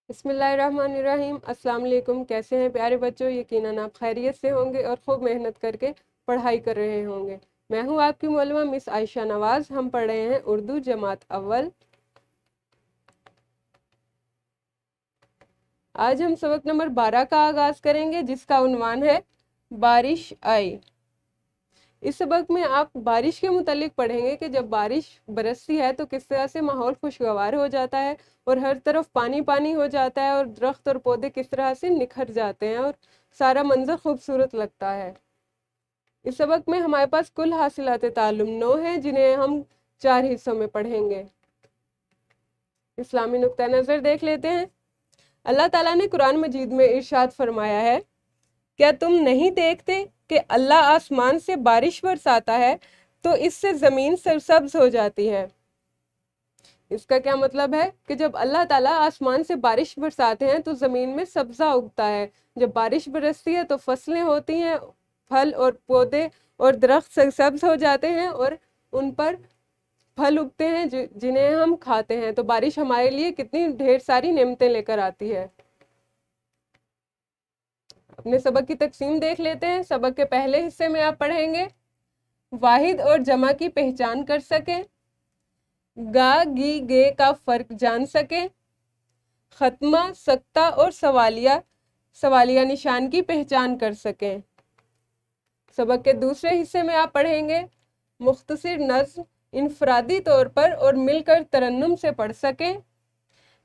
بسم اللہ الرحمن الرحیم۔ السلام علیکم، کیسے ہیں پیارے بچوں؟ یقیناً آپ خیریت سے ہوں گے اور خوب محنت کر کے پڑھائی کر رہے ہوں گے۔ میں ہوں آپ کی معلمہ مس عائشہ نواز۔ ہم پڑھ رہے ہیں اردو جماعت اول۔ آج ہم سبق نمبر 12 کا آغاز کریں گے، جس کا عنوان ہے بارش آئی۔ اس سبق میں آپ بارش کے متعلق پڑھیں گے کہ جب بارش برستی ہے تو کس طرح سے ماحول خوشگوار ہو جاتا ہے اور ہر طرف پانی پانی ہو جاتا ہے اور درخت اور پودے کس طرح سے نکھر جاتے ہیں اور سارا منظر خوبصورت لگتا ہے۔ اس سبق میں ہمارے پاس کل حاصلات تعلم 9 ہیں، جنہیں ہم 4 حصوں میں پڑھیں گے۔ اسلامی نقطہ نظر دیکھ لیتے ہیں۔ اللہ تعالیٰ نے قرآن مجید میں ارشاد فرمایا ہے، کیا تم نہیں دیکھتے کہ اللہ آسمان سے بارش برساتا ہے تو اس سے زمین سرسبز ہو جاتی ہے۔ اس کا کیا مطلب ہے کہ جب اللہ تعالیٰ آسمان سے بارش برساتے ہیں تو زمین میں سبزہ اگتا ہے۔ جب بارش برستی ہے تو فصلیں ہوتی ہیں، پھل اور پودے اور درخت سرسبز ہو جاتے ہیں اور ان پر پھل اگتے ہیں جنہیں ہم کھاتے ہیں۔ تو بارش ہمارے لیے کتنی ڈھیر ساری نعمتیں لے کر آتی ہے۔ اپنے سبق کی تقسیم دیکھ لیتے ہیں۔ سبق کے پہلے حصے میں آپ پڑھیں گے واحد اور جمع کی پہچان کر سکیں، گا گی گے کا فرق جان سکیں، ختمہ سکتہ اور سوالیہ نشان کی پہچان کر سکیں۔ سبق کے دوسرے حصے میں آپ پڑھیں گے مختصر نظم انفرادی طور پر اور مل کر ترنم سے پڑھ سکیں،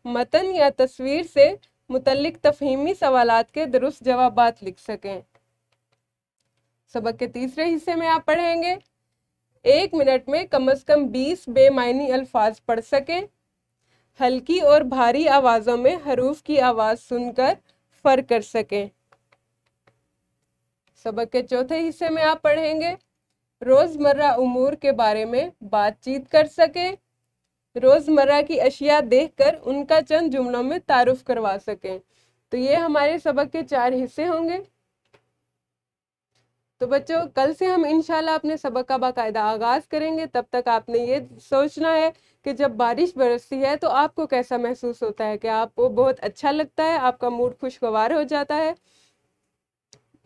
متن یا تصویر سے متعلق تفہیمی سوالات کے درست جوابات لکھ سکیں۔ سبق کے تیسرے حصے میں آپ پڑھیں گے 1 منٹ میں کم از کم 20 بے معنی الفاظ پڑھ سکیں، ہلکی اور بھاری آوازوں میں حروف کی آواز سن کر فرق کر سکیں۔ سبق کے چوتھے حصے میں آپ پڑھیں گے روزمرہ امور کے بارے میں بات چیت کر سکیں، روزمرہ کی اشیاء دیکھ کر ان کا چند جملوں میں تعارف کروا سکیں۔ تو یہ ہمارے سبق کے 4 حصے ہوں گے۔ تو بچوں، کل سے ہم انشاءاللہ اپنے سبق کا باقاعدہ آغاز کریں گے۔ تب تک آپ نے یہ سوچنا ہے کہ جب بارش برستی ہے تو آپ کو کیسا محسوس ہوتا ہے، کہ آپ کو بہت اچھا لگتا ہے، آپ کا موڈ خوشگوار ہو جاتا ہے۔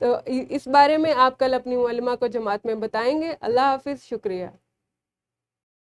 تو اس بارے میں آپ کل اپنی معلمہ کو جماعت میں بتائیں گے۔ اللہ حافظ، شکریہ۔